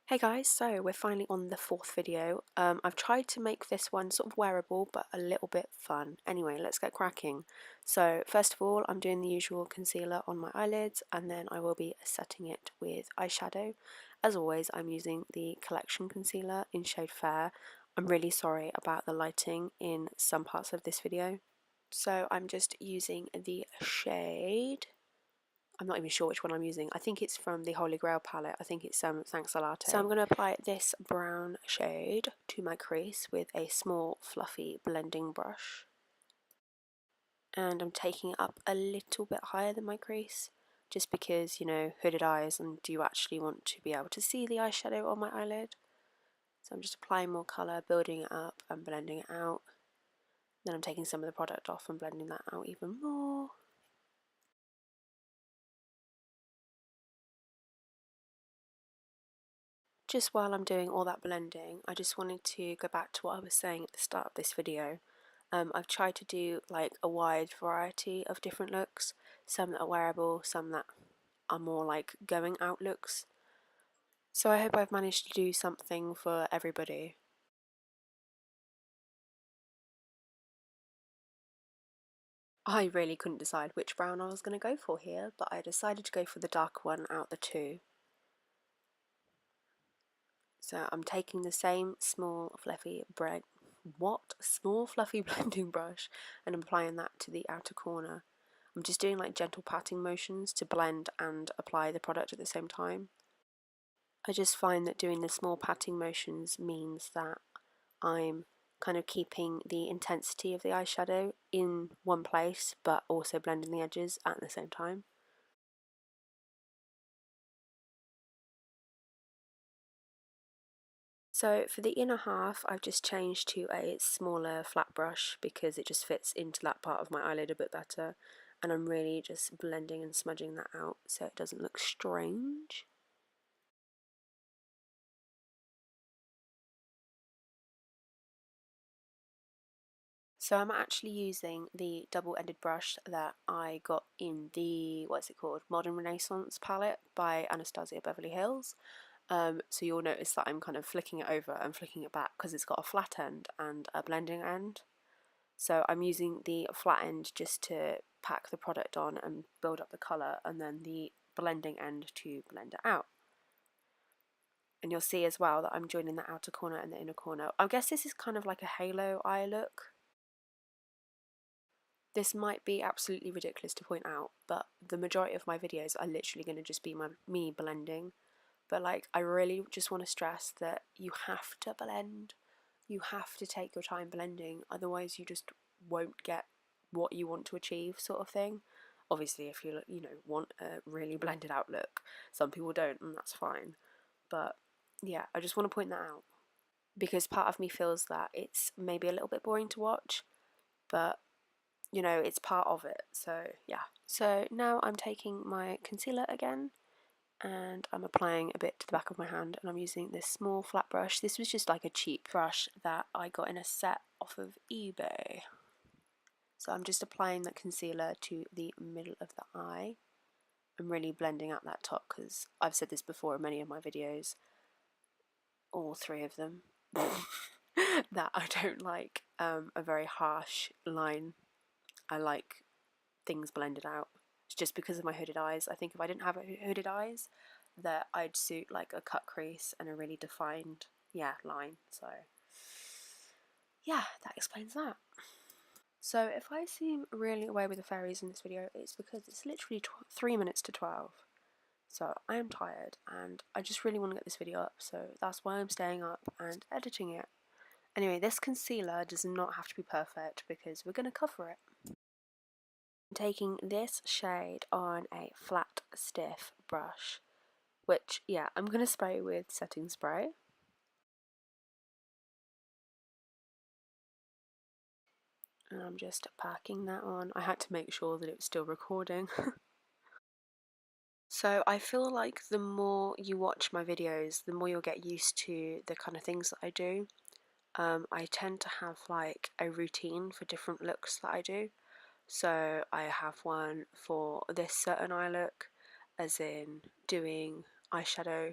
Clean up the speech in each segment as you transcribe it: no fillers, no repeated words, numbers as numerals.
Hey guys, so we're finally on the fourth video. I've tried to make this one sort of wearable but a little bit fun. Anyway, let's get cracking. So first of all, I'm doing the usual concealer on my eyelids and then I will be setting it with eyeshadow. As always, I'm using the Collection concealer in shade Fair. I'm really sorry about the lighting in some parts of this video. So I'm just using the shade, I'm not even sure which one I'm using. I think it's from the Holy Grail palette. I think it's Thanks a Latte. So I'm going to apply this brown shade to my crease with a small fluffy blending brush. And I'm taking it up a little bit higher than my crease, just because, you know, hooded eyes, and do you actually want to be able to see the eyeshadow on my eyelid? So I'm just applying more colour, building it up and blending it out. Then I'm taking some of the product off and blending that out even more. Just while I'm doing all that blending, I just wanted to go back to what I was saying at the start of this video. I've tried to do like a wide variety of different looks, some that are wearable, some that are more like going out looks. So I hope I've managed to do something for everybody. I really couldn't decide which brown I was going to go for here, but I decided to go for the dark one out the two. So I'm taking the same small fluffy blending brush and I'm applying that to the outer corner. I'm just doing like gentle patting motions to blend and apply the product at the same time. I just find that doing the small patting motions means that I'm kind of keeping the intensity of the eyeshadow in one place but also blending the edges at the same time. So for the inner half, I've just changed to a smaller flat brush because it just fits into that part of my eyelid a bit better, and I'm really just blending and smudging that out so it doesn't look strange. So I'm actually using the double-ended brush that I got in the, what's it called, Modern Renaissance palette by Anastasia Beverly Hills. So you'll notice that I'm kind of flicking it over and flicking it back because it's got a flat end and a blending end. So I'm using the flat end just to pack the product on and build up the colour, and then the blending end to blend it out. And you'll see as well that I'm joining the outer corner and the inner corner. I guess this is kind of like a halo eye look. This might be absolutely ridiculous to point out, but the majority of my videos are literally going to just be me blending. But like, I really just want to stress that you have to blend. You have to take your time blending, otherwise you just won't get what you want to achieve, sort of thing. Obviously, if you want a really blended out look, some people don't, and that's fine. But yeah, I just want to point that out because part of me feels that it's maybe a little bit boring to watch, but you know, it's part of it. So yeah. So now I'm taking my concealer again and I'm applying a bit to the back of my hand, and I'm using this small flat brush. This was just like a cheap brush that I got in a set off of eBay. So I'm just applying that concealer to the middle of the eye. I'm really blending out that top because I've said this before in many of my videos, all three of them, that I don't like a very harsh line. I like things blended out. It's just because of my hooded eyes. I think if I didn't have hooded eyes, that I'd suit like a cut crease and a really defined, line. So yeah, that explains that. So if I seem really away with the fairies in this video, it's because it's literally 3 minutes to 12. So I am tired and I just really want to get this video up, so that's why I'm staying up and editing it. Anyway, this concealer does not have to be perfect because we're going to cover it. I'm taking this shade on a flat, stiff brush, which, I'm going to spray with setting spray. And I'm just packing that on. I had to make sure that it was still recording. So I feel like the more you watch my videos, the more you'll get used to the kind of things that I do. I tend to have like a routine for different looks that I do. So I have one for this certain eye look, as in doing eyeshadow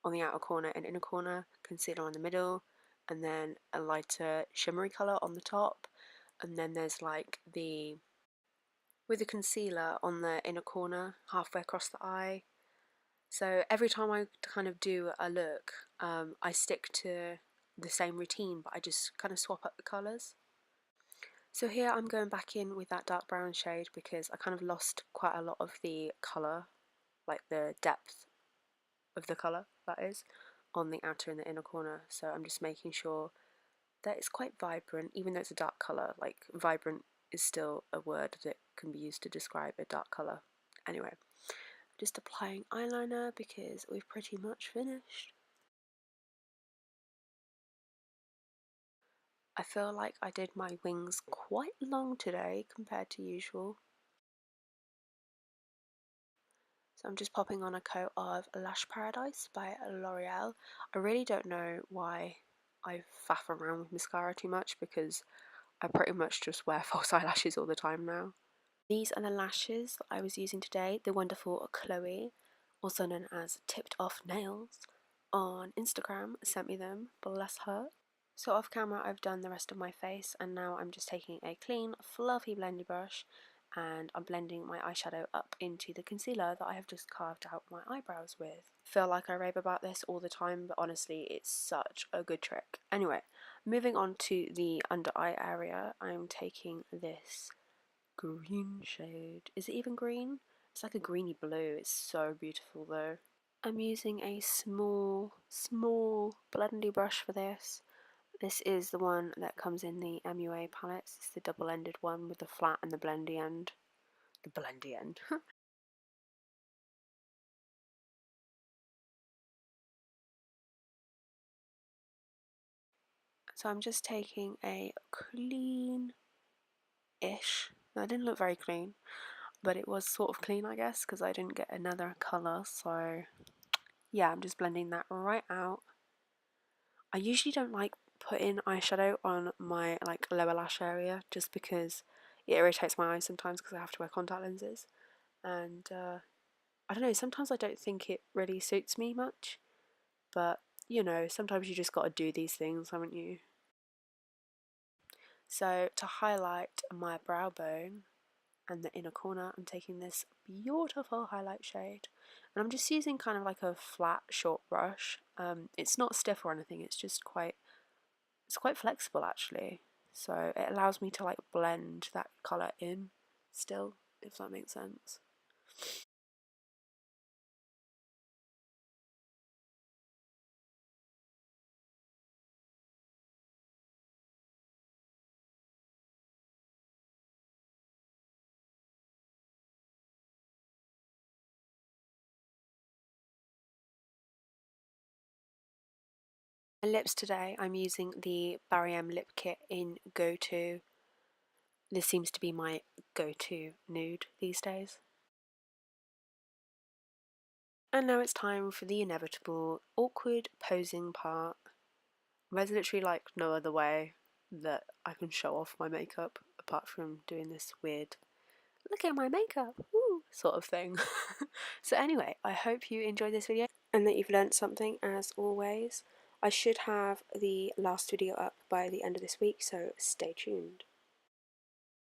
on the outer corner and inner corner, concealer on the middle, and then a lighter shimmery colour on the top, and then there's like the with the concealer on the inner corner halfway across the eye. So every time I kind of do a look, I stick to the same routine, but I just kind of swap up the colours. So here I'm going back in with that dark brown shade because I kind of lost quite a lot of the colour, like the depth of the colour, that is, on the outer and the inner corner. So I'm just making sure that it's quite vibrant, even though it's a dark colour. Like, vibrant is still a word that can be used to describe a dark colour. Anyway, just applying eyeliner because we've pretty much finished. I feel like I did my wings quite long today compared to usual. So I'm just popping on a coat of Lash Paradise by L'Oreal. I really don't know why I faff around with mascara too much because I pretty much just wear false eyelashes all the time now. These are the lashes that I was using today. The wonderful Chloe, also known as Tipped Off Nails, on Instagram sent me them, bless her. So off camera I've done the rest of my face, and now I'm just taking a clean, fluffy blendy brush and I'm blending my eyeshadow up into the concealer that I have just carved out my eyebrows with. Feel like I rave about this all the time, but honestly it's such a good trick. Anyway, moving on to the under eye area, I'm taking this green shade. Is it even green? It's like a greeny blue. It's so beautiful though. I'm using a small blendy brush for this. This is the one that comes in the MUA palettes. It's the double-ended one with the flat and the blendy end. The blendy end. So I'm just taking a clean-ish. That didn't look very clean, but it was sort of clean, I guess, because I didn't get another colour. So yeah, I'm just blending that right out. I usually don't like putting eyeshadow on my like lower lash area just because it irritates my eyes sometimes because I have to wear contact lenses, and I don't know, sometimes I don't think it really suits me much, but you know, sometimes you just got to do these things, haven't you? So to highlight my brow bone and the inner corner, I'm taking this beautiful highlight shade, and I'm just using kind of like a flat short brush. It's not stiff or anything, it's just it's quite flexible actually, so it allows me to like blend that colour in still, if that makes sense. My lips today, I'm using the Barry M lip kit in Go To. This seems to be my go-to nude these days. And now it's time for the inevitable awkward posing part. There's literally like no other way that I can show off my makeup apart from doing this weird look at my makeup, woo, sort of thing. So anyway, I hope you enjoyed this video and that you've learnt something as always. I should have the last video up by the end of this week, so stay tuned.